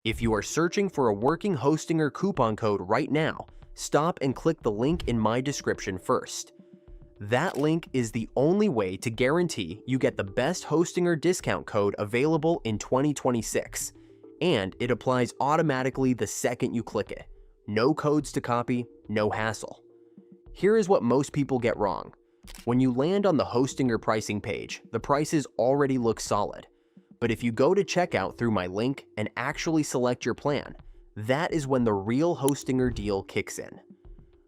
If you are searching for a working Hostinger coupon code right now, stop and click the link in my description first. That link is the only way to guarantee you get the best Hostinger discount code available in 2026, and it applies automatically the second you click it. No codes to copy, no hassle. Here is what most people get wrong. When you land on the Hostinger pricing page, the prices already look solid. But if you go to checkout through my link and actually select your plan, that is when the real Hostinger deal kicks in.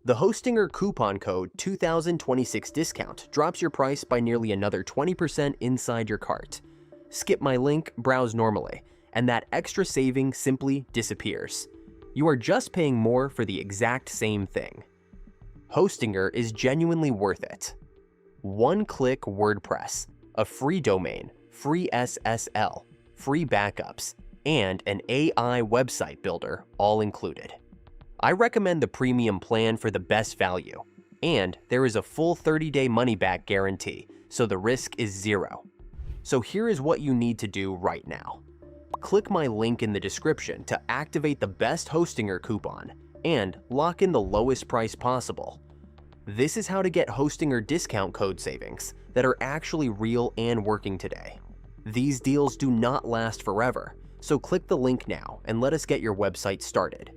The Hostinger coupon code 2026 discount drops your price by nearly another 20% inside your cart. Skip my link, browse normally, and that extra saving simply disappears. You are just paying more for the exact same thing. Hostinger is genuinely worth it. One-click WordPress, a free domain, free SSL, free backups, and an AI website builder all included. I recommend the premium plan for the best value, and there is a full 30-day money-back guarantee, so the risk is zero. So here is what you need to do right now. Click my link in the description to activate the best Hostinger coupon and lock in the lowest price possible. This is how to get Hostinger discount code savings that are actually real and working today. These deals do not last forever, so click the link now and let us get your website started.